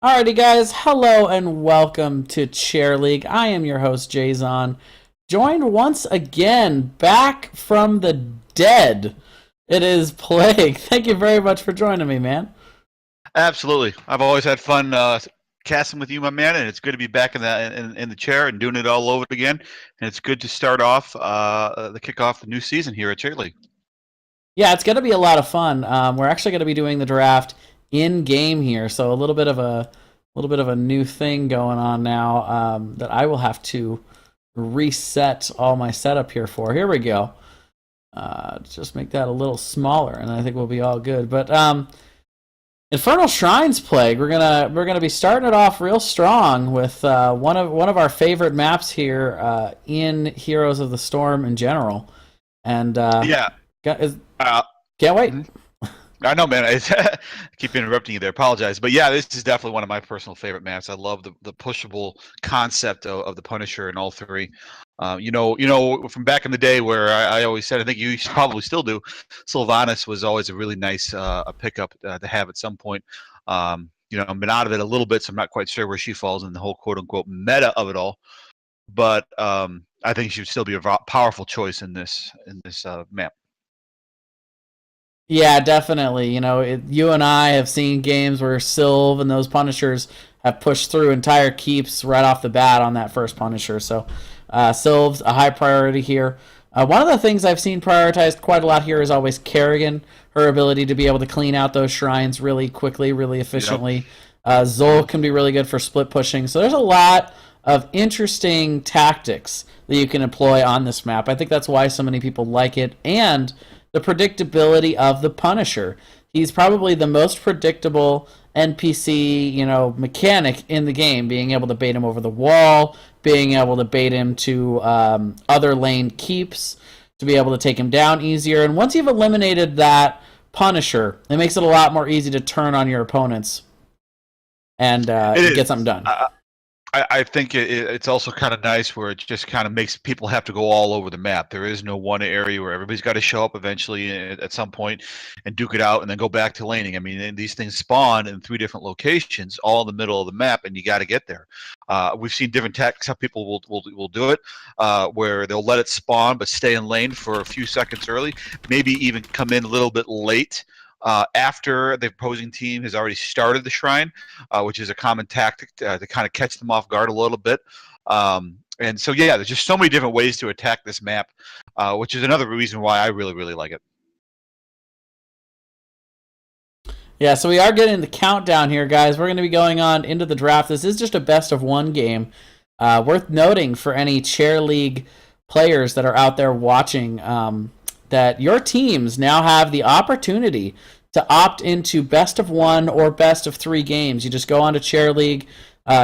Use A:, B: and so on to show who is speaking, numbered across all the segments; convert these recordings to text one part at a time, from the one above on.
A: Alrighty, guys. Hello and welcome to Chair League. I am your host, Jason. Joined once again, back from the dead. It is Plague. Thank you very much for joining me, man.
B: Absolutely. I've always had fun casting with you, my man, and it's good to be back in the chair and doing it all over again. And it's good to start off the kickoff the new season here at Chair League.
A: Yeah, it's going to be a lot of fun. We're actually going to be doing the draft in game here, so a little bit of a new thing going on now that I will have to reset all my setup here for. Here we go. Just make that a little smaller, and I think we'll be all good. But Infernal Shrines Plague. We're gonna be starting it off real strong with one of our favorite maps here in Heroes of the Storm in general, and
B: yeah,
A: can't wait.
B: I know, man. I keep interrupting you there. Apologize, but yeah, this is definitely one of my personal favorite maps. I love the pushable concept of the Punisher in all three. You know, from back in the day where I always said, I think you probably still do, Sylvanas was always a really nice a pickup to have at some point. You know, I've been out of it a little bit, so I'm not quite sure where she falls in the whole quote unquote meta of it all. But I think she would still be a powerful choice in this map.
A: Yeah, definitely. You know, you and I have seen games where Sylv and those Punishers have pushed through entire keeps right off the bat on that first Punisher. So Sylv's a high priority here. One of the things I've seen prioritized quite a lot here is always Kerrigan, her ability to be able to clean out those shrines really quickly, really efficiently. Yep. Zol can be really good for split pushing. So there's a lot of interesting tactics that you can employ on this map. I think that's why so many people like it. And the predictability of the Punisher. He's probably the most predictable NPC, mechanic in the game, being able to bait him over the wall, being able to bait him to other lane keeps, to be able to take him down easier. And once you've eliminated that Punisher, it makes it a lot more easy to turn on your opponents and get something done.
B: I think it's also kind of nice where it just kind of makes people have to go all over the map. There is no one area where everybody's got to show up eventually at some point and duke it out and then go back to laning. I mean, these things spawn in 3 different locations, all in the middle of the map, and you got to get there. We've seen different tactics how people will do it, where they'll let it spawn but stay in lane for a few seconds early, maybe even come in a little bit late. After the opposing team has already started the shrine, which is a common tactic to kind of catch them off guard a little bit. And so, yeah, there's just so many different ways to attack this map, which is another reason why I really, really like it.
A: Yeah, so we are getting the countdown here, guys. We're going to be going on into the draft. This is just a best-of-1 game. Worth noting for any Chair League players that are out there watching that your teams now have the opportunity to opt into best-of-1 or best-of-3 games. You just go onto Chair League,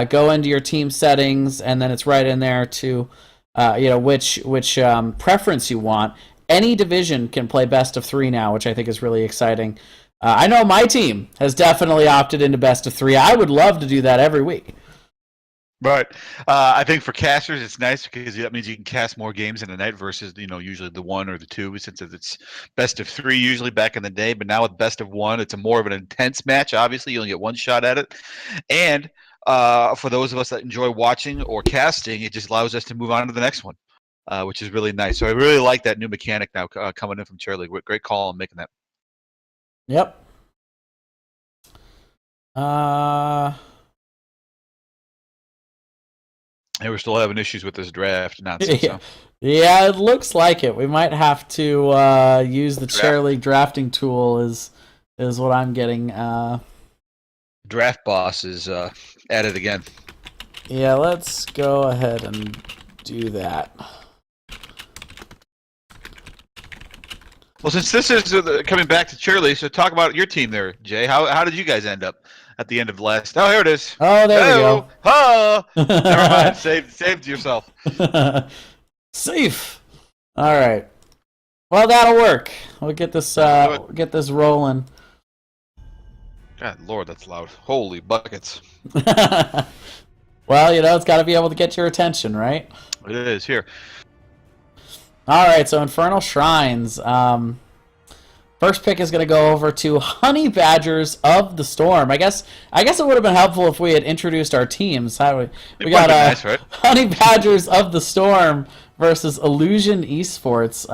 A: go into your team settings, and then it's right in there to which preference you want. Any division can play best-of-3 now, which I think is really exciting. I know my team has definitely opted into best-of-3. I would love to do that every week.
B: But I think for casters, it's nice because that means you can cast more games in a night versus, usually the 1 or the 2, since it's best of 3 usually back in the day. But now with best of 1, it's a more of an intense match. Obviously, you only get one shot at it. And for those of us that enjoy watching or casting, it just allows us to move on to the next one, which is really nice. So I really like that new mechanic now coming in from Chair League. Great call on making that.
A: Yep.
B: And we're still having issues with this draft nonsense.
A: Yeah. Yeah, it looks like it. We might have to use the Chair League drafting tool is what I'm getting.
B: Draft boss is at it again.
A: Yeah, let's go ahead and do that.
B: Well, since this is coming back to Chair League, so talk about your team there, Jay. How did you guys end up at the end of last? Oh, here it is.
A: Oh, there we go.
B: Oh, never mind. Saved yourself.
A: Safe. All right. Well, that'll work. We'll get this rolling.
B: God, Lord, that's loud. Holy buckets.
A: Well, it's got to be able to get your attention, right?
B: It is here.
A: All right, so Infernal Shrines. First pick is going to go over to Honey Badgers of the Storm. I guess it would have been helpful if we had introduced our teams. We got
B: nice, right?
A: Honey Badgers of the Storm versus Illusion Esports.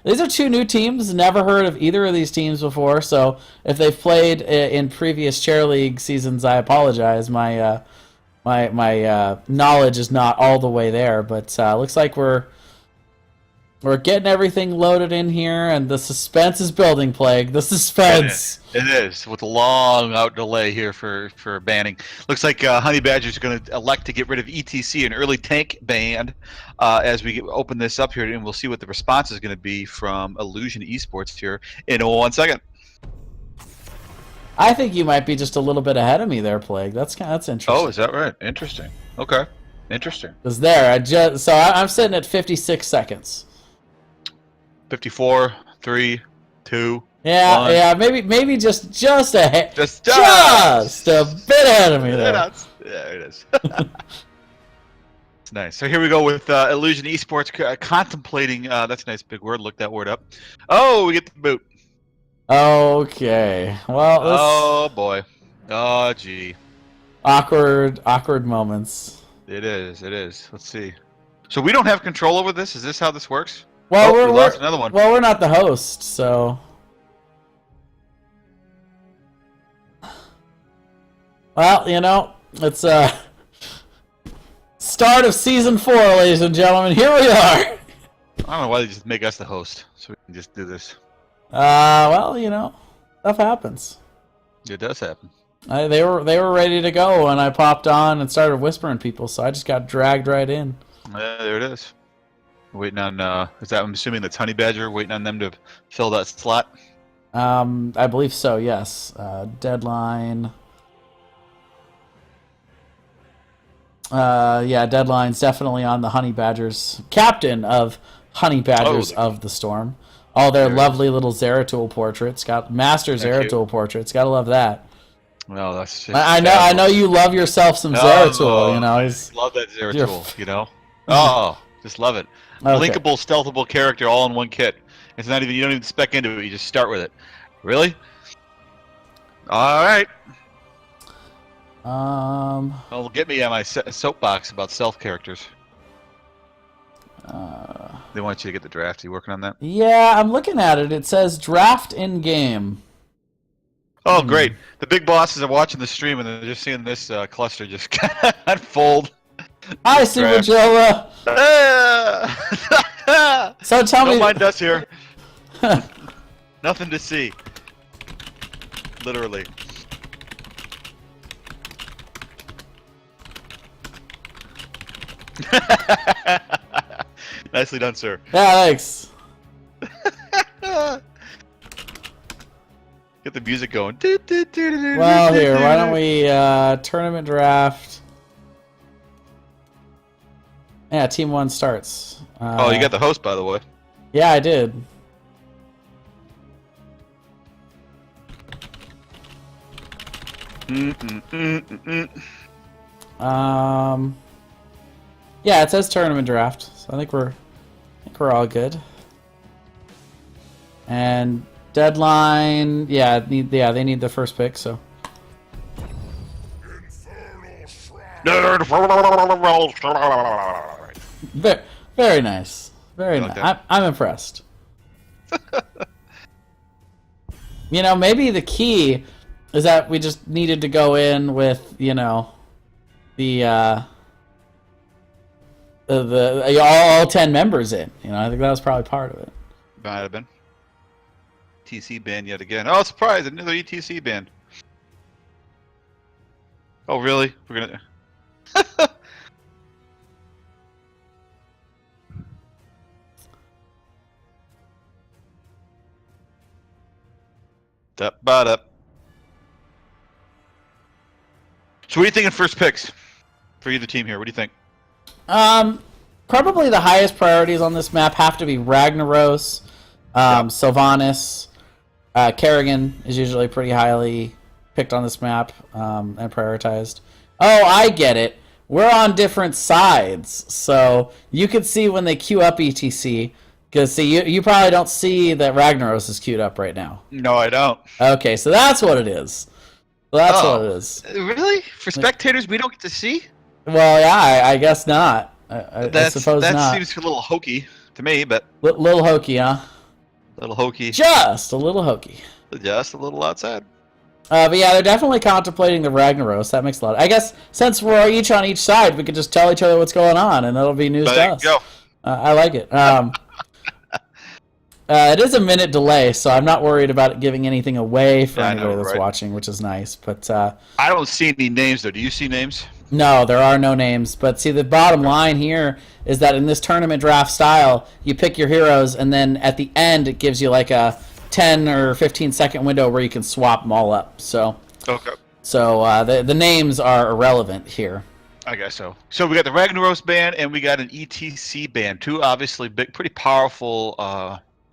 A: These are two new teams. Never heard of either of these teams before. So if they've played in previous chair league seasons, I apologize. My knowledge is not all the way there, but looks like we're getting everything loaded in here, and the suspense is building, Plague. The suspense.
B: It is, with a long out delay here for banning. Looks like Honey Badger's going to elect to get rid of ETC, an early tank ban, as we open this up here, and we'll see what the response is going to be from Illusion Esports here in 1 second.
A: I think you might be just a little bit ahead of me there, Plague. That's interesting.
B: Oh, is that right? Interesting. Okay, interesting.
A: Because I'm sitting at 56 seconds.
B: 54, 3, 2.
A: Yeah,
B: 1.
A: yeah, maybe just ahead,
B: just
A: a bit ahead of me there.
B: There it is. It's nice. So here we go with Illusion Esports contemplating. That's a nice big word. Look that word up. Oh, we get the boot.
A: Okay. Well.
B: Oh boy. Oh gee.
A: Awkward moments.
B: It is. It is. Let's see. So we don't have control over this. Is this how this works?
A: Well,
B: we lost another one.
A: Well, we're not the host, so. Well, it's start of season 4, ladies and gentlemen. Here we are.
B: I don't know why they just make us the host, so we can just do this.
A: Well, stuff happens.
B: It does happen.
A: They were ready to go, and I popped on and started whispering people, so I just got dragged right in.
B: There it is. Waiting on, I'm assuming that's Honey Badger, waiting on them to fill that slot?
A: I believe so, yes. Deadline. Yeah, Deadline's definitely on the Honey Badgers. Captain of Honey Badgers of the Storm. All their lovely little Zeratul portraits. Got Master Zeratul portraits. Gotta love that.
B: Well, that's just
A: I know you love yourself some Zeratul,
B: love that Zeratul, Oh, just love it.
A: Okay.
B: Linkable, stealthable character all in one kit. It's not even, you don't even spec into it, you just start with it. Really? Alright. Well, get me on my soapbox about stealth characters. They want you to get the draft. Are you working on that?
A: Yeah, I'm looking at it. It says draft in game.
B: Oh, great. The big bosses are watching the stream and they're just seeing this cluster just unfold.
A: Hi, Super Jola. So tell me.
B: Don't mind us here. Nothing to see. Literally. Nicely done, sir.
A: Yeah, thanks.
B: Get the music going.
A: Well, here, why don't we tournament draft? Yeah, Team 1 starts.
B: Oh, you got the host, by the way.
A: Yeah, I did. Yeah, it says tournament draft, so I think we're all good. And deadline, they need the first pick, so. Very nice. Very nice. I'm impressed. Maybe the key is that we just needed to go in with, the all 10 members in. I think that was probably part of it.
B: Might have been. ETC ban yet again. Oh, surprise! Another ETC ban. Oh, really? We're gonna. Up. So, what are you thinking? First picks for either team here. What do you think?
A: Probably the highest priorities on this map have to be Ragnaros, Sylvanas. Kerrigan is usually pretty highly picked on this map and prioritized. Oh, I get it. We're on different sides, so you could see when they queue up ETC, Because see, you probably don't see that Ragnaros is queued up right now.
B: No, I don't.
A: Okay, so that's what it is. That's what it
B: Oh,
A: is.
B: really? For spectators, we don't get to see?
A: Well, yeah, I guess not. I suppose
B: That
A: not.
B: seems a little hokey to me, but
A: Little hokey, huh?
B: a little hokey,
A: Just a little hokey.
B: just a little outside.
A: But yeah, they're definitely contemplating the Ragnaros. That makes a lot. I guess since we're each on each side, we could just tell each other what's going on, and that'll be news to
B: There you
A: us.
B: go.
A: I like it. It is a minute delay, so I'm not worried about it giving anything away for anybody that's watching, which is nice. But
B: I don't see any names, though. Do you see names?
A: no, there are no names. But see, the bottom line here is that in this tournament draft style, you pick your heroes, and then at the end, it gives you like a 10 or 15-second window where you can swap them all up. So,
B: Okay.
A: so the names are irrelevant here.
B: I guess so. So we got the Ragnaros band and we got an ETC band. Two obviously big, pretty powerful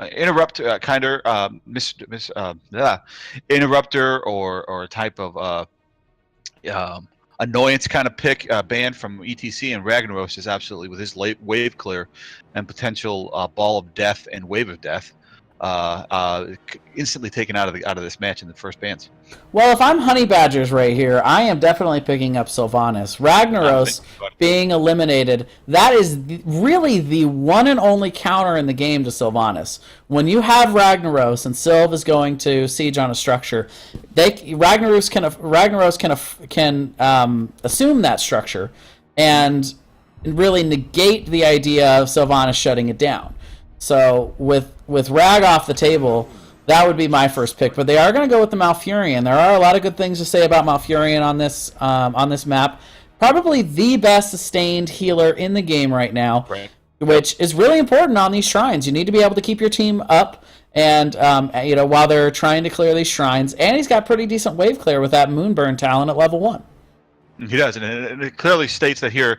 B: interrupter interrupter or a type of annoyance kind of pick band from ETC, and Ragnaros is absolutely with his late wave clear and potential ball of death and wave of death. Instantly taken out of this match in the first bands.
A: Well, if I'm Honey Badgers right here, I am definitely picking up Sylvanas. Ragnaros being eliminated, that is really the one and only counter in the game to Sylvanas. When you have Ragnaros and Sylv is going to siege on a structure, Ragnaros can assume that structure and really negate the idea of Sylvanas shutting it down. So with Rag off the table, that would be my first pick. But they are going to go with the Malfurion. There are a lot of good things to say about Malfurion on this map. Probably the best sustained healer in the game right now,
B: Right.
A: which is really important on these shrines. You need to be able to keep your team up, and while they're trying to clear these shrines. And he's got pretty decent wave clear with that Moonburn talent at level 1.
B: He does, and it clearly states that here,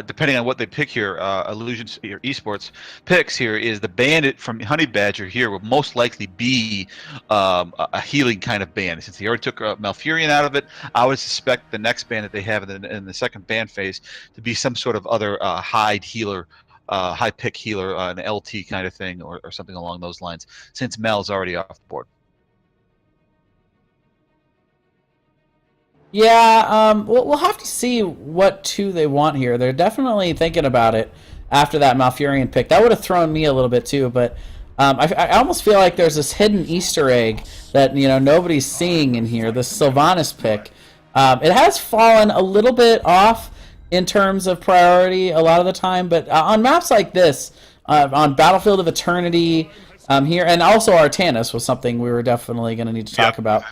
B: depending on what they pick here, Illusions or Esports picks here is the bandit from Honey Badger here will most likely be a healing kind of band. Since he already took Malfurion out of it, I would suspect the next band that they have in the second band phase to be some sort of other high healer, high pick healer, an LT kind of thing, or something along those lines. Since Mel's already off the board.
A: Yeah, we'll have to see what two they want here. They're definitely thinking about it after that Malfurion pick. That would have thrown me a little bit too, but I almost feel like there's this hidden Easter egg that nobody's seeing in here. This Sylvanas pick. It has fallen a little bit off in terms of priority a lot of the time, but on maps like this, on Battlefield of Eternity here, and also Artanis was something we were definitely going to need to talk about.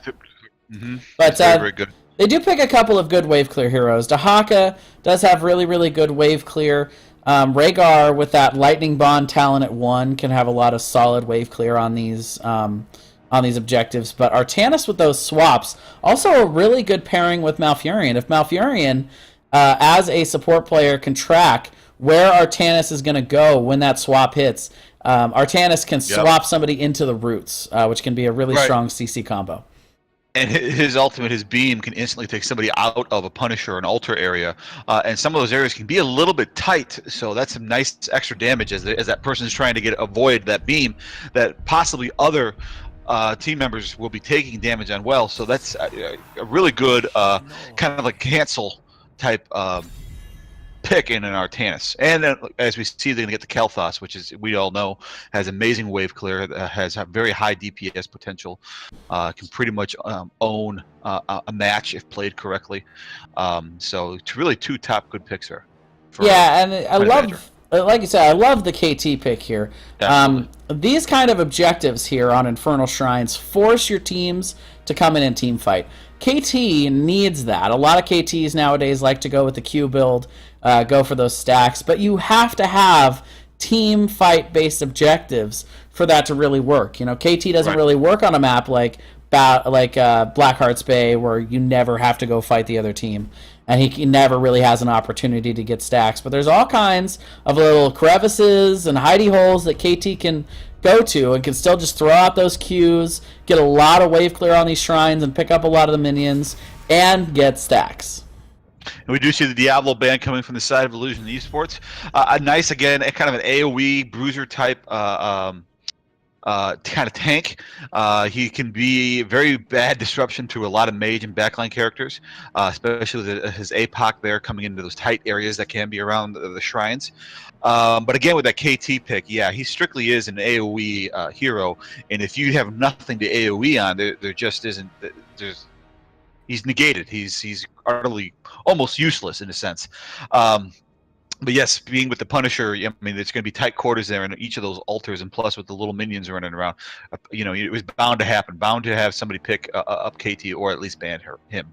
B: Mm-hmm.
A: But
B: very, very good.
A: They do pick a couple of good wave clear heroes. Dahaka does have really, really good wave clear. Rhaegar with that Lightning Bond talent at 1 can have a lot of solid wave clear on these objectives. But Artanis with those swaps, also a really good pairing with Malfurion. If Malfurion, as a support player, can track where Artanis is going to go when that swap hits, Artanis can swap somebody into the roots, which can be a really strong CC combo.
B: And his ultimate, his beam, can instantly take somebody out of a Punisher or an Altar area. And some of those areas can be a little bit tight, so that's some nice extra damage as that person is trying to avoid that beam that possibly other team members will be taking damage on well. So that's a really good kind of like cancel type pick in an Artanis. And then, as we see, they're going to get the Kel'Thas, which is, we all know, has amazing wave clear, has a very high DPS potential, can pretty much own a match if played correctly. So it's really two top good picks there.
A: And I love, like you said, I love the KT pick here. These kind of objectives here on Infernal Shrines force your teams to come in and team fight. KT needs that. A lot of KTs nowadays like to go with the Q build, go for those stacks, but you have to have team fight based objectives for that to really work. KT doesn't really work on a map like Blackheart's Bay, where you never have to go fight the other team, and he never really has an opportunity to get stacks. But there's all kinds of little crevices and hidey holes that KT can go to and can still just throw out those Qs, get a lot of wave clear on these shrines, and pick up a lot of the minions, and get stacks.
B: And we do see the Diablo band coming from the side of Illusion Esports. A nice, again, a kind of an AoE bruiser type kind of tank. He can be very bad disruption to a lot of mage and backline characters, especially with his APOC there coming into those tight areas that can be around the shrines. But again, with that KT pick, yeah, he strictly is an AoE hero, and if you have nothing to AoE on, there just isn't. He's negated. He's utterly almost useless in a sense. But yes, being with the Punisher, I mean, there's going to be tight quarters there in each of those altars, and plus with the little minions running around, it was bound to happen. Bound to have somebody pick up KT or at least ban him.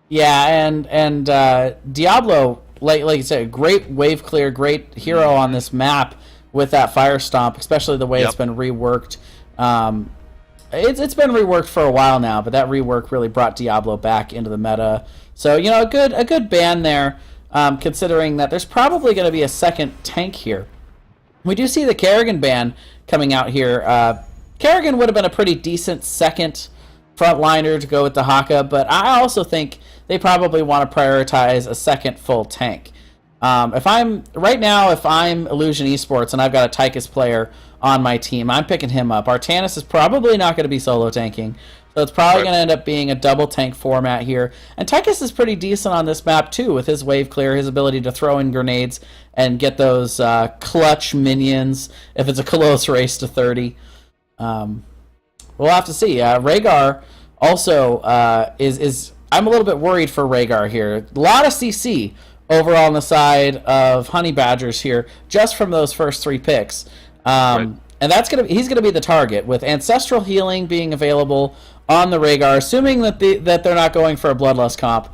A: Yeah, and Diablo, like you said, great wave clear, great hero on this map with that Fire Stomp, especially the way it's been reworked. It's been reworked for a while now, but that rework really brought Diablo back into the meta. So a good ban there, considering that there's probably going to be a second tank here. We do see the Kerrigan ban coming out here. Kerrigan would have been a pretty decent second frontliner to go with the Haka, but I also think they probably want to prioritize a second full tank. If I'm Illusion Esports and I've got a Tychus player on my team, I'm picking him up. Artanis is probably not going to be solo tanking, so it's probably going to end up being a double tank format here. And Tychus is pretty decent on this map too, with his wave clear, his ability to throw in grenades and get those clutch minions if it's a close race to 30. We'll have to see. Rhaegar also is I'm a little bit worried for Rhaegar here. A lot of CC overall on the side of Honey Badgers here, just from those first 3 picks. And he's gonna be the target, with Ancestral Healing being available on the Rhaegar, assuming that they're not going for a Bloodlust comp.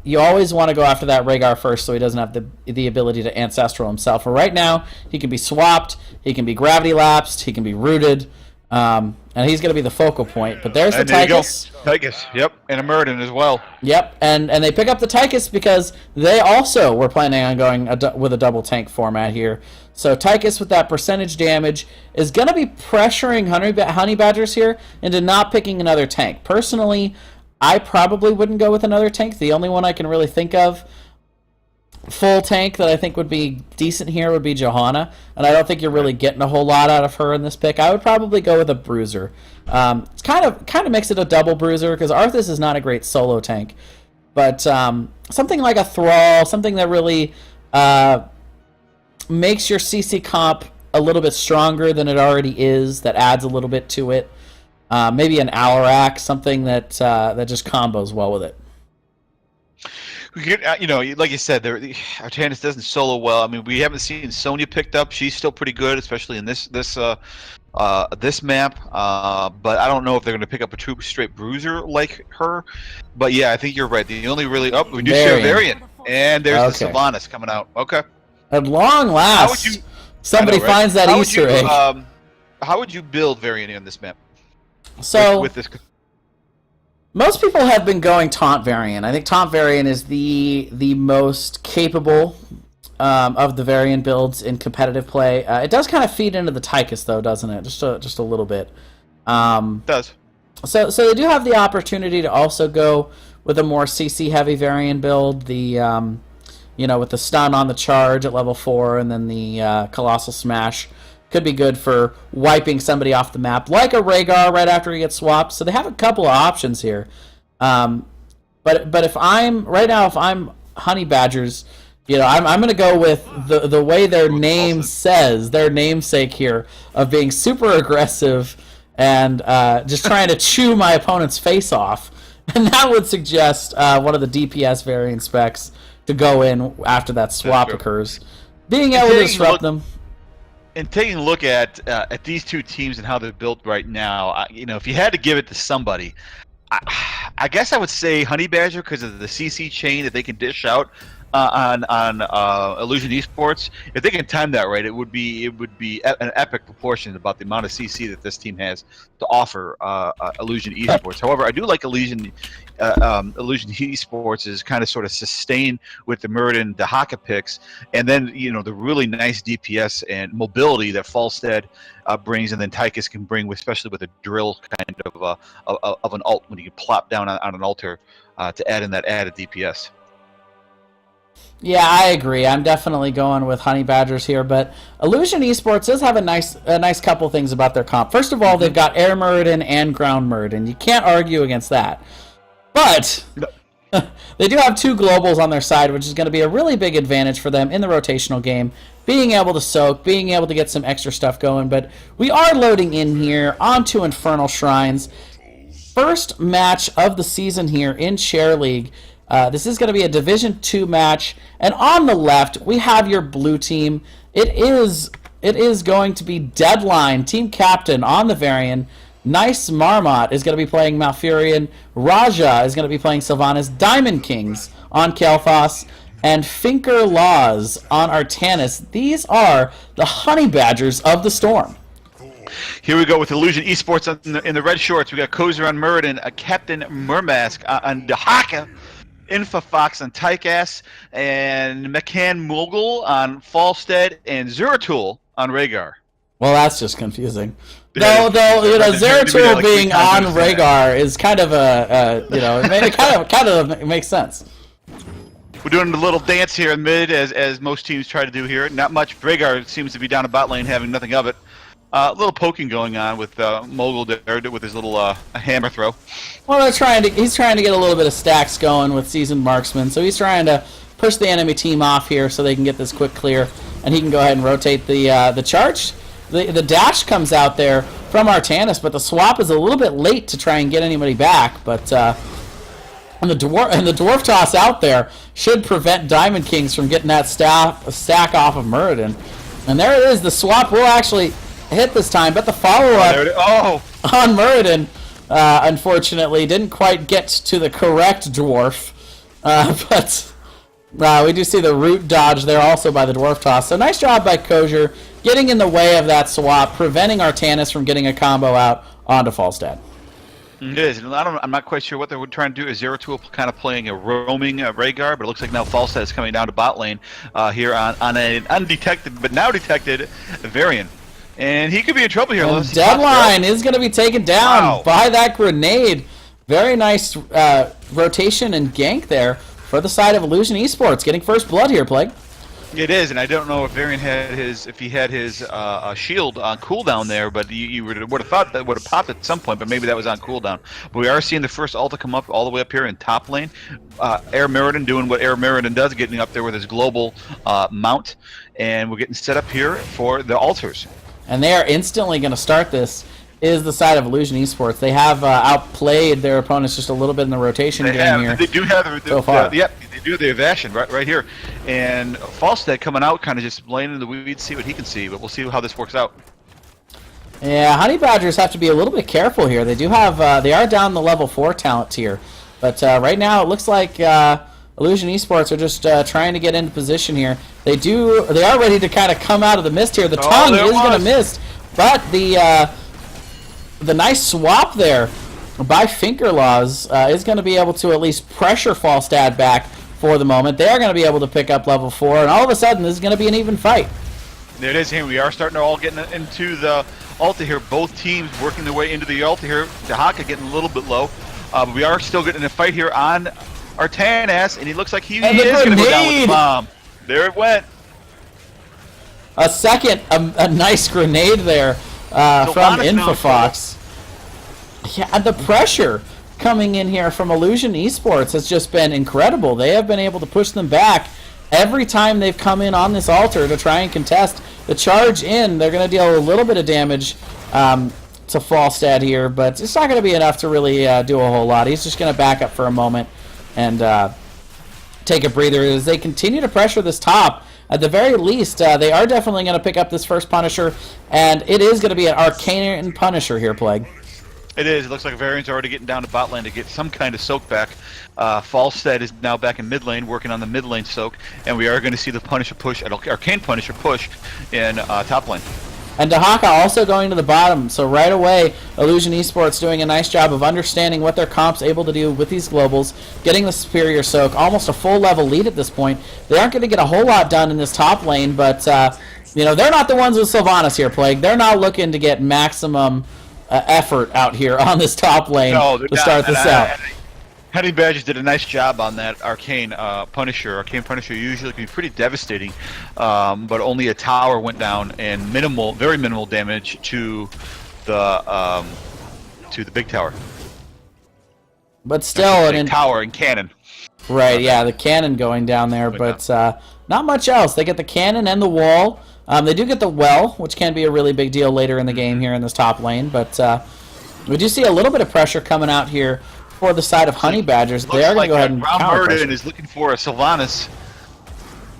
A: You always want to go after that Rhaegar first, so he doesn't have the ability to Ancestral himself. But right now, he can be swapped, he can be gravity lapsed, he can be rooted. And he's going to be the focal point. But there's the Tychus.
B: Tychus, yep, and a Muradin as well.
A: Yep, and they pick up the Tychus because they also were planning on going with a double tank format here. So Tychus with that percentage damage is going to be pressuring Honey Badgers here into not picking another tank. Personally, I probably wouldn't go with another tank. The only one I can really think of full tank that I think would be decent here would be Johanna, and I don't think you're really getting a whole lot out of her in this pick. I would probably go with a bruiser. It's kind of makes it a double bruiser because Arthas is not a great solo tank, but something like a Thrall, something that really makes your CC comp a little bit stronger than it already is, that adds a little bit to it. Maybe an Alarak, something that just combos well with it.
B: Like you said, Artanis doesn't solo well. I mean, we haven't seen Sonya picked up. She's still pretty good, especially in this map. But I don't know if they're going to pick up a true straight bruiser like her. But yeah, I think you're right. The only really we do see a variant, and there's the Sylvanas coming out. Okay.
A: At long last, somebody finds that Easter egg.
B: How would you build variant on this map?
A: So
B: with this.
A: Most people have been going Taunt variant. I think Taunt variant is the most capable of the variant builds in competitive play. It does kind of feed into the Tychus, though, doesn't it? Just a little bit.
B: It does.
A: So they do have the opportunity to also go with a more CC heavy variant build. The with the stun on the charge at level 4, and then the Colossal Smash could be good for wiping somebody off the map, like a Rhaegar right after he gets swapped. So they have a couple of options here. But if I'm Honey Badgers, I'm going to go with the way their name says, their namesake here, of being super aggressive and just trying to chew my opponent's face off. And that would suggest one of the DPS variant specs to go in after that swap occurs. Being able to disrupt them.
B: And taking a look at these two teams and how they're built right now, if you had to give it to somebody, I guess I would say Honey Badger because of the CC chain that they can dish out on Illusion Esports, if they can time that right, it would be an epic proportion about the amount of CC that this team has to offer Illusion Esports. However, I do like Illusion Esports is kind of sort of sustained with the Muradin, the Haka picks, and then the really nice DPS and mobility that Falstead brings, and then Tychus can bring, especially with a drill kind of an ult when you can plop down on an altar to add in that added DPS.
A: Yeah, I agree. I'm definitely going with Honey Badgers here, but Illusion Esports does have a nice couple things about their comp. First of all, they've got Air Muradin and Ground Muradin. You can't argue against that. But they do have 2 globals on their side, which is going to be a really big advantage for them in the rotational game, being able to soak, being able to get some extra stuff going. But we are loading in here onto Infernal Shrines. First match of the season here in Chair League. This is going to be a Division 2 match, and on the left we have your blue team. It is going to be Deadline, team captain on the Varian. Nice Marmot is going to be playing Malfurion. Raja is going to be playing Sylvanas. Diamond Kings on Kael'thas, and Finker Laws on Artanis. These are the Honey Badgers of the Storm.
B: Here we go with Illusion Esports in the red shorts. We got Kozer on Muradin, a Captain Murmask on Dahaka, Infafox on Tychus, and McCann Mogul on Falstead, and Zeratul on Rhaegar.
A: Well, that's just confusing. Though Zeratul being on Rhaegar is kind of it kind of makes sense.
B: We're doing a little dance here in mid, as most teams try to do here. Not much. Rhaegar seems to be down a bot lane, having nothing of it. A little poking going on with Mogul there with his little hammer throw.
A: Well, he's trying to get a little bit of stacks going with Seasoned Marksman, so he's trying to push the enemy team off here so they can get this quick clear, and he can go ahead and rotate the charge. The dash comes out there from Artanis, but the swap is a little bit late to try and get anybody back. But and the dwarf toss out there should prevent Diamond Kings from getting that stack off of Muradin. And there it is. The swap will actually hit this time, but the follow-up on Muradin, unfortunately, didn't quite get to the correct dwarf. But we do see the root dodge there also by the dwarf toss. So nice job by Kozer getting in the way of that swap, preventing Artanis from getting a combo out onto Falstad.
B: It is. I'm not quite sure what they're trying to do. Is Zeratul kind of playing a roaming Rhaegar, but it looks like now Falstad is coming down to bot lane here on an undetected, but now detected Varian. And he could be in trouble here.
A: And Deadline is going to be taken down by that grenade. Very nice rotation and gank there for the side of Illusion Esports. Getting first blood here, Plague.
B: It is, and I don't know if Varian had his shield on cooldown there, but you would have thought that would have popped at some point, but maybe that was on cooldown. But we are seeing the first ulta come up all the way up here in top lane. Air Muradin doing what Air Muradin does, getting up there with his global mount, and we're getting set up here for the altars.
A: And they are instantly going to start this. Is the side of Illusion Esports. They have outplayed their opponents just a little bit in the rotation game here.
B: They do have
A: so far.
B: Yep, they do the evasion right here. And Falstad coming out, kind of just laying in the weeds, see what he can see. But we'll see how this works out.
A: Yeah, Honey Badgers have to be a little bit careful here. They do have they are down the level 4 talent tier, but right now it looks like Illusion Esports are just trying to get into position here. They are ready to kind of come out of the mist here. The tongue is going to miss, but the nice swap there by Finkerlaws is going to be able to at least pressure Falstad back for the moment. They are going to be able to pick up level 4, and all of a sudden this is going to be an even fight.
B: There it is here. We are starting to all get into the Alta here. Both teams working their way into the Alta here. Dahaka getting a little bit low. But we are still getting a fight here on Artanis, and he looks like he is going to go down with the bomb. There it went.
A: A nice grenade there from Infofox. Yeah, and the pressure coming in here from Illusion Esports has just been incredible. They have been able to push them back every time they've come in on this altar to try and contest the charge in. They're going to deal a little bit of damage to Falstad here, but it's not going to be enough to really do a whole lot. He's just going to back up for a moment and take a breather as they continue to pressure this top. At the very least, they are definitely going to pick up this first Punisher, and it is going to be an Arcane Punisher here, Plague.
B: It is. It looks like Varian's already getting down to bot lane to get some kind of soak back. Falstead is now back in mid lane, working on the mid lane soak, and we are going to see the Punisher push, Arcane Punisher push in top lane.
A: And Dahaka also going to the bottom, so right away, Illusion Esports doing a nice job of understanding what their comp's able to do with these globals, getting the superior soak, almost a full level lead at this point. They aren't going to get a whole lot done in this top lane, but you know, they're not the ones with Sylvanas here, Plague. They're not looking to get maximum effort out here on this top lane to start this out.
B: Honey Badgers did a nice job on that Arcane Punisher. Arcane Punisher usually can be pretty devastating, but only a tower went down and very minimal damage to the big tower.
A: But still,
B: tower and cannon.
A: Right, yeah, the cannon going down there, but not much else. They get the cannon and the wall. They do get the well, which can be a really big deal later in the game here in this top lane, but we do see a little bit of pressure coming out here for the side of Honey Badgers. They are going to go ahead and counter pressure.
B: Is looking for a Sylvanas,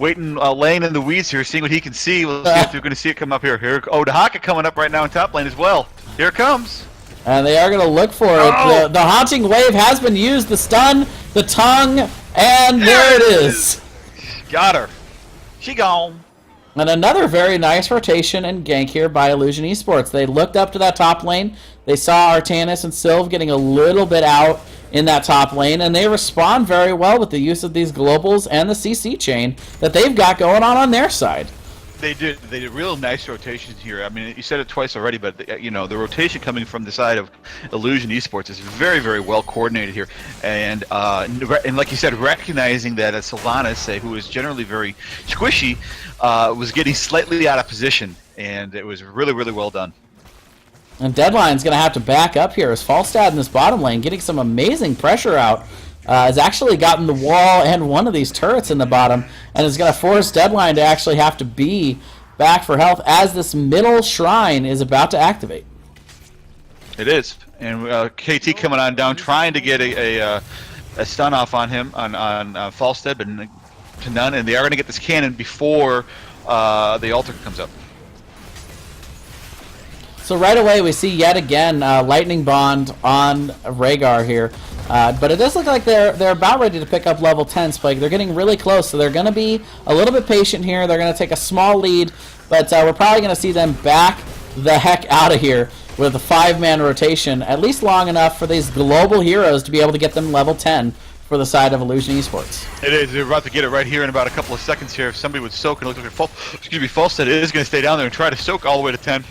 B: waiting, laying in the weeds here, seeing what he can see. We'll see if we're going to see it come up here. Dahaka coming up right now in top lane as well. Here it comes.
A: And they are going to look for it. The Haunting Wave has been used, the stun, the tongue, and there it is.
B: Got her. She gone.
A: And another very nice rotation and gank here by Illusion Esports. They looked up to that top lane. They saw Artanis and Sylv getting a little bit out in that top lane, and they respond very well with the use of these globals and the CC chain that they've got going on their side.
B: They did real nice rotations here. I mean, you said it twice already, but you know, the rotation coming from the side of Illusion Esports is very, very well coordinated here, and like you said, recognizing that Sylvanas, who is generally very squishy, was getting slightly out of position, and it was really, really well done.
A: And Deadline's going to have to back up here as Falstad in this bottom lane, getting some amazing pressure out. Has actually gotten the wall and one of these turrets in the bottom, and is going to force Deadline to actually have to be back for health as this middle shrine is about to activate.
B: It is, and KT coming on down, trying to get a stun off on him on Falstead, but to none, and they are going to get this cannon before the altar comes up.
A: So right away we see yet again Lightning Bond on Rhaegar here. But it does look like they're about ready to pick up level 10 Spike. They're getting really close, so they're going to be a little bit patient here. They're going to take a small lead, but we're probably going to see them back the heck out of here with a 5-man rotation, at least long enough for these global heroes to be able to get them level 10 for the side of Illusion Esports.
B: It is. They're about to get it right here in about a couple of seconds here. If somebody would soak and look like Falstead is going to stay down there and try to soak all the way to 10.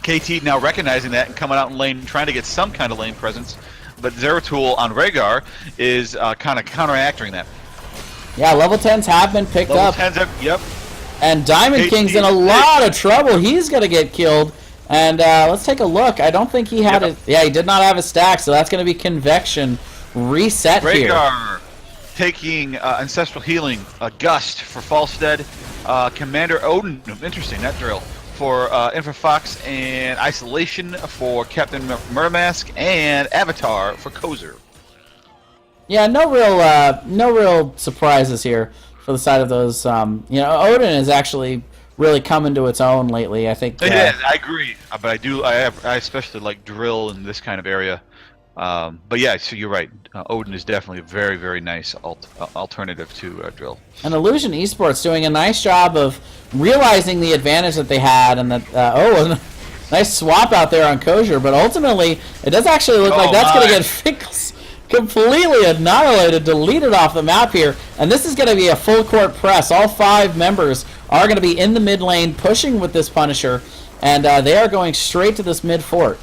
B: KT now recognizing that and coming out in lane, trying to get some kind of lane presence. But Zeratul on Rhaegar is kind of counteracting that.
A: Yeah, level 10s have been picked up.
B: Level 10s, yep.
A: And Diamond King's in a lot of trouble. He's going to get killed. And let's take a look. I don't think he had it. Yeah, he did not have a stack, so that's going to be Convection reset here.
B: Rhaegar taking Ancestral Healing, a Gust for Falstead. Commander Odin, interesting, that drill. For Infrafox, and Isolation for Captain Murmask, and Avatar for Kozer.
A: Yeah, no real surprises here for the side of those. You know, Odin is actually really coming to its own lately. I think.
B: Yeah, I agree, but I especially like drill in this kind of area. But yeah, so you're right. Odin is definitely a very, very nice alternative to drill.
A: And Illusion Esports doing a nice job of realizing the advantage that they had, and that a nice swap out there on Kozer. But ultimately, it does actually look like that's going to get completely annihilated, deleted off the map here. And this is going to be a full court press. All 5 members are going to be in the mid lane pushing with this Punisher, and they are going straight to this mid fort.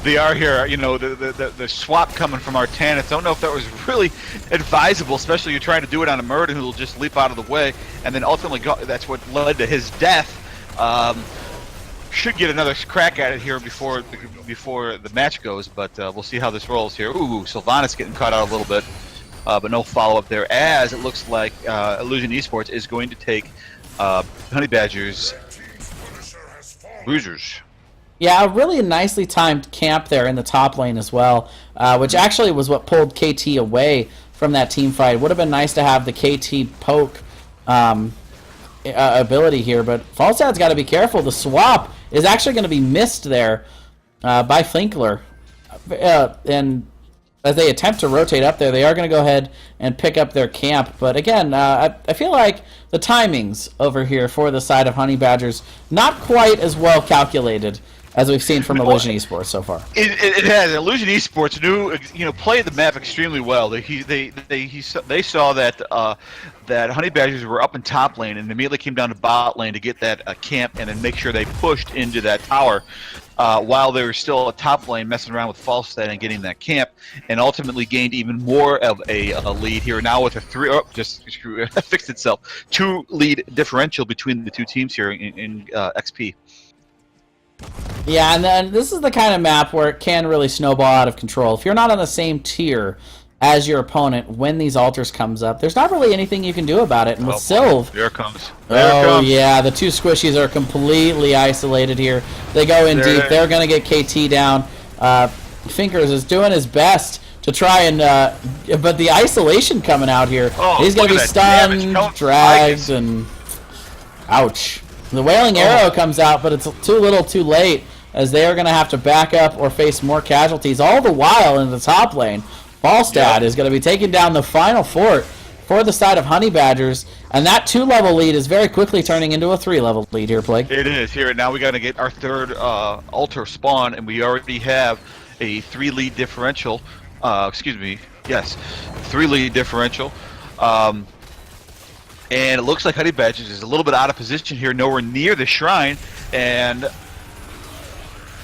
B: They are here, you know, the swap coming from Artanis. I don't know if that was really advisable, especially you're trying to do it on a Murder who will just leap out of the way, and then ultimately that's what led to his death. Should get another crack at it here before the match goes, but we'll see how this rolls here. Ooh, Sylvanas getting caught out a little bit, but no follow-up there, as it looks like Illusion Esports is going to take Honey Badger's Bruisers.
A: Yeah, a really nicely timed camp there in the top lane as well, which actually was what pulled KT away from that team fight. Would have been nice to have the KT poke ability here, but Falstad's got to be careful. The swap is actually going to be missed there by Finkler. And as they attempt to rotate up there, they are going to go ahead and pick up their camp. But again, I feel like the timings over here for the side of Honey Badgers not quite as well calculated as we've seen from Illusion Esports so far.
B: It has. Illusion Esports played the map extremely well. They saw that that Honey Badgers were up in top lane and immediately came down to bot lane to get that camp and then make sure they pushed into that tower while they were still at top lane messing around with Falstad and getting that camp, and ultimately gained even more of a lead here now with a fixed itself 2 lead differential between the two teams here in XP.
A: Yeah, and then this is the kind of map where it can really snowball out of control. If you're not on the same tier as your opponent when these altars comes up, there's not really anything you can do about it. And with Sylv...
B: There it comes.
A: Yeah, the 2 squishies are completely isolated here. They go in deep. They're going to get KT down. Finkers is doing his best to try and... but the isolation coming out here. He's going to be stunned, dragged, and... Ouch. The Wailing Arrow comes out, but it's too little too late, as they are going to have to back up or face more casualties. All the while in the top lane, Falstad is going to be taking down the final fort for the side of Honey Badgers, and that 2-level lead is very quickly turning into a 3-level lead here, Plague.
B: It is here. Now we got to get our 3rd altar spawn, and we already have a 3-lead differential. 3-lead differential. And it looks like Honey Badgers is a little bit out of position here, nowhere near the shrine, and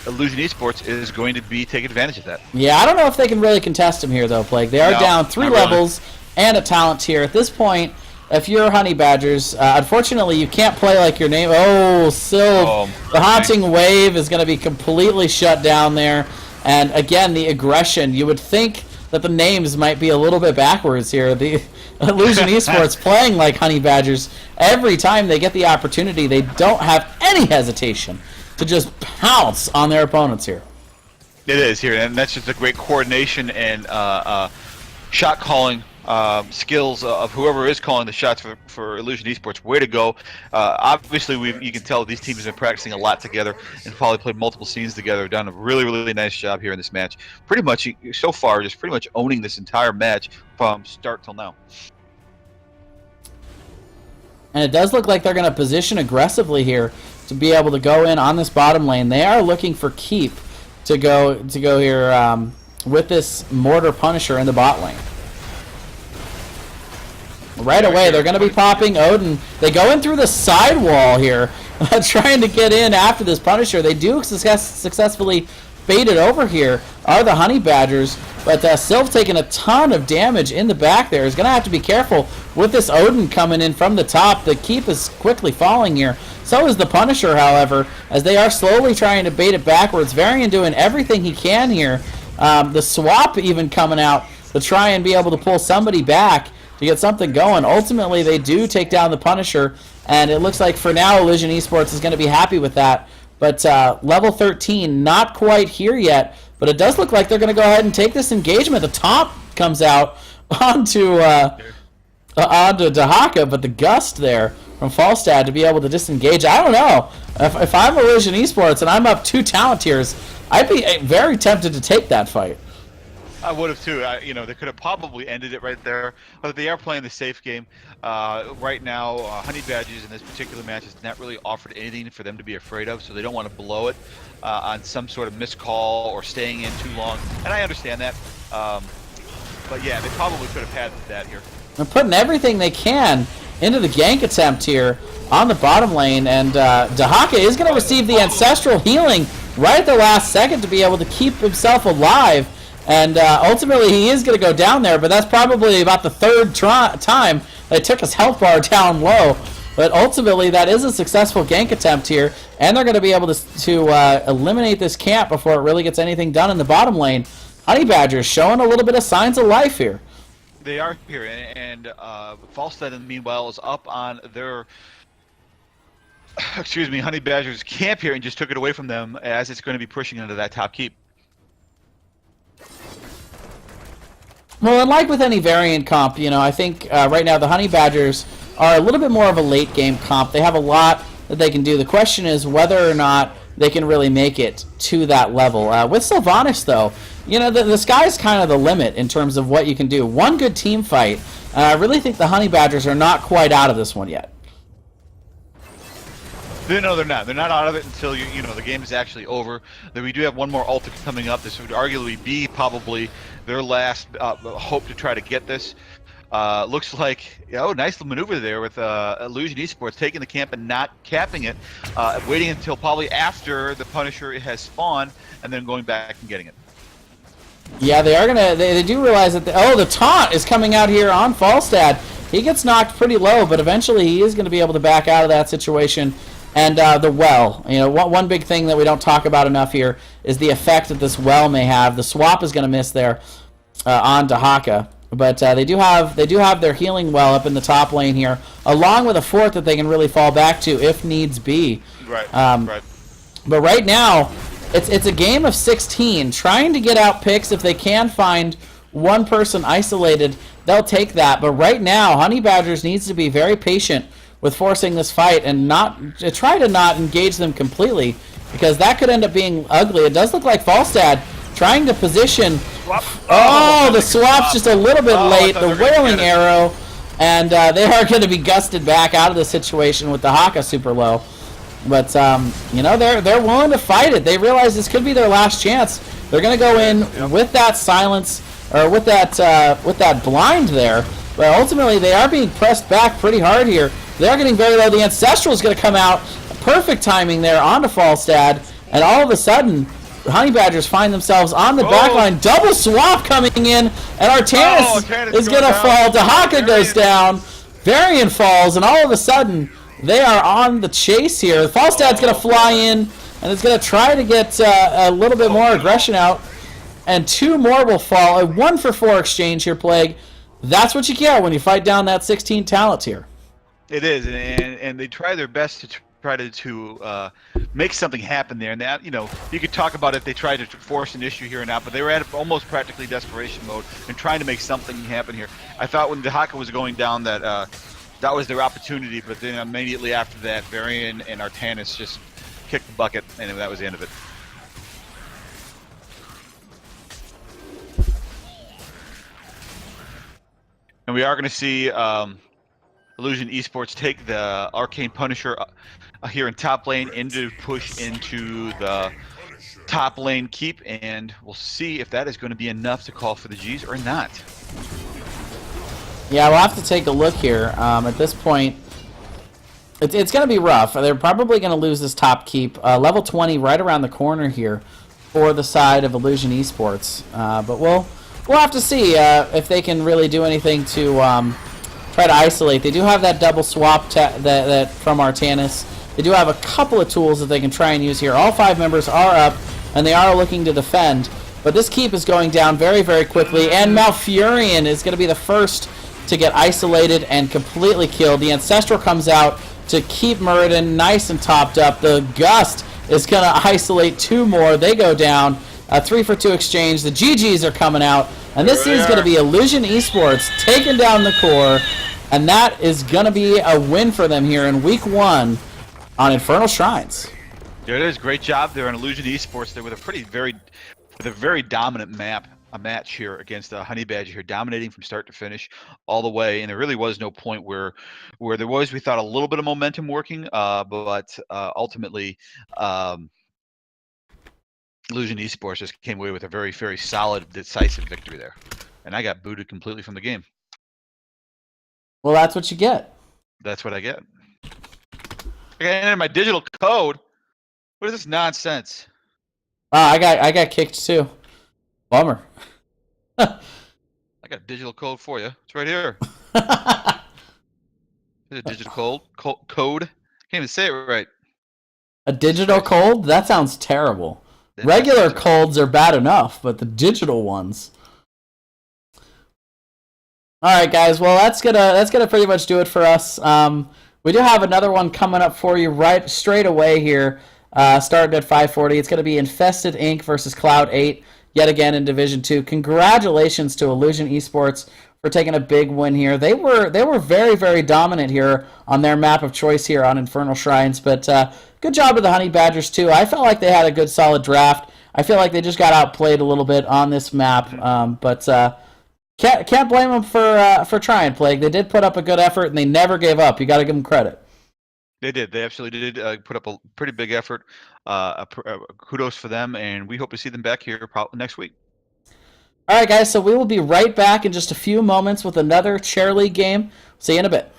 B: Illusion Esports is going to be taking advantage of that.
A: Yeah, I don't know if they can really contest him here, though, Plague. They are down 3 levels and a talent tier. At this point, if you're Honey Badgers, unfortunately, you can't play like your name. Oh, Sylv. The Haunting Wave is going to be completely shut down there. And again, the aggression. You would think that the names might be a little bit backwards here. The Illusion Esports playing like Honey Badgers. Every time they get the opportunity, they don't have any hesitation to just pounce on their opponents here.
B: It is here, and that's just a great coordination and shot calling skills of whoever is calling the shots for Illusion Esports. Way to go. Obviously, you can tell these teams have been practicing a lot together and probably played multiple scenes together. Done a really, really nice job here in this match. Pretty much, so far, just pretty much owning this entire match from start till now.
A: And it does look like they're going to position aggressively here to be able to go in on this bottom lane. They are looking for Keep to go here with this Mortar Punisher in the bot lane. Right away, they're going to be popping Odin. They go in through the side wall here, trying to get in after this Punisher. They do successfully bait it over here, are the Honey Badgers, but Sylv taking a ton of damage in the back there. Is going to have to be careful with this Odin coming in from the top. The Keep is quickly falling here. So is the Punisher, however, as they are slowly trying to bait it backwards. Varian doing everything he can here. The swap even coming out to try and be able to pull somebody back to get something going. Ultimately, they do take down the Punisher, and it looks like for now Illusion Esports is going to be happy with that. But level 13, not quite here yet, but it does look like they're going to go ahead and take this engagement. The top comes out onto Dahaka, but the gust there from Falstad to be able to disengage. I don't know. If I'm Illusion Esports and I'm up 2 talent tiers, I'd be very tempted to take that fight.
B: I would have too. They could have probably ended it right there, but they are playing the safe game. Right now, Honey Badgers in this particular match has not really offered anything for them to be afraid of, so they don't want to blow it on some sort of missed call or staying in too long. And I understand that. But yeah, they probably could have had that here.
A: They're putting everything they can into the gank attempt here on the bottom lane, and Dahaka is going to receive the Ancestral Healing right at the last second to be able to keep himself alive. And ultimately, he is going to go down there, but that's probably about the 3rd time they took his health bar down low. But ultimately, that is a successful gank attempt here, and they're going to be able to eliminate this camp before it really gets anything done in the bottom lane. Honey Badgers showing a little bit of signs of life here.
B: They are here, and Falstad, meanwhile, is up on their... Honey Badgers camp here and just took it away from them as it's going to be pushing into that top keep.
A: Well, and like with any variant comp, I think right now the Honey Badgers are a little bit more of a late game comp. They have a lot that they can do. The question is whether or not they can really make it to that level. With Sylvanas, though, the sky's kind of the limit in terms of what you can do. One good team fight. I really think the Honey Badgers are not quite out of this one yet.
B: No, they're not. They're not out of it until the game is actually over. Then we do have one more Ultra coming up. This would arguably be probably their last hope to try to get this. Looks like nice little maneuver there with Illusion Esports taking the camp and not capping it, waiting until probably after the Punisher has spawned, and then going back and getting it.
A: Yeah, they are gonna. They do realize that. The taunt is coming out here on Falstad. He gets knocked pretty low, but eventually he is going to be able to back out of that situation. And the well, one big thing that we don't talk about enough here is the effect that this well may have. The swap is going to miss there on Dahaka, but they do have their healing well up in the top lane here, along with a fort that they can really fall back to if needs be.
B: Right. Right.
A: But right now, it's a game of 16, trying to get out picks. If they can find one person isolated, they'll take that. But right now, Honey Badgers needs to be very patient with forcing this fight and try to not engage them completely, because that could end up being ugly. It does look like Falstad trying to position. The swap's just a little bit late. The Wailing Arrow, and they are going to be gusted back out of the situation with the Haka super low. But they're willing to fight it. They realize this could be their last chance. They're going to go in with that silence, or with that blind there. But ultimately, they are being pressed back pretty hard here. They're getting very low. The Ancestral is going to come out. Perfect timing there onto Falstad. And all of a sudden, Honey Badgers find themselves on the back line. Double swap coming in. And Artanis is going to fall. Dahaka goes down. Varian falls. And all of a sudden, they are on the chase here. Falstad's going to fly in. And it's going to try to get a little bit more aggression out. And two more will fall. A 1-for-4 exchange here, Plague. That's what you get when you fight down that 16 talent tier.
B: It is, and they try their best to try to make something happen there. And that, you could talk about if they tried to force an issue here or not, but they were at almost practically desperation mode and trying to make something happen here. I thought when Dahaka was going down that that was their opportunity, but then immediately after that, Varian and Artanis just kicked the bucket, and that was the end of it. And we are going to see Illusion Esports take the Arcane Punisher here in top lane into push into the top lane keep, and we'll see if that is going to be enough to call for the G's or not.
A: Yeah, we'll have to take a look here. At this point, it's going to be rough. They're probably going to lose this top keep. Level 20 right around the corner here for the side of Illusion Esports. But we'll have to see if they can really do anything to try to isolate. They do have that double swap that from Artanis. They do have a couple of tools that they can try and use here. All 5 members are up, and they are looking to defend. But this keep is going down very, very quickly, and Malfurion is going to be the first to get isolated and completely killed. The Ancestral comes out to keep Muradin nice and topped up. The Gust is going to isolate 2 more. They go down. A 3-for-2 exchange. The GGs are coming out. And this is going to be Illusion Esports taking down the core. And that is going to be a win for them here in Week 1 on Infernal Shrines.
B: There it is. Great job there on Illusion Esports there with a very dominant match here against Honey Badger here, dominating from start to finish all the way. And there really was no point where there was, we thought, a little bit of momentum working, but ultimately Illusion Esports just came away with a very, very solid, decisive victory there. And I got booted completely from the game.
A: Well, that's what you get.
B: That's what I get. I enter my digital code. What is this nonsense?
A: I got kicked too. Bummer.
B: I got a digital code for you. It's right here. Here's a digital code. Can't even say it right.
A: A digital cold? That sounds terrible. Regular colds are bad enough, but the digital ones. All right, guys. Well, that's gonna pretty much do it for us. We do have another one coming up for you right straight away here, starting at 5:40. It's gonna be Infested Inc. versus Cloud 8. yet again in Division Two. Congratulations to Illusion Esports for taking a big win here. They were very, very dominant here on their map of choice here on Infernal Shrines. But good job to the Honey Badgers too. I felt like they had a good solid draft. I feel like they just got outplayed a little bit on this map, but can't blame them for trying. Plague. They did put up a good effort and they never gave up. You got to give them credit.
B: They did. They absolutely did put up a pretty big effort. Kudos for them, and we hope to see them back here next week.
A: All right, guys. So we will be right back in just a few moments with another Chair League game. See you in a bit.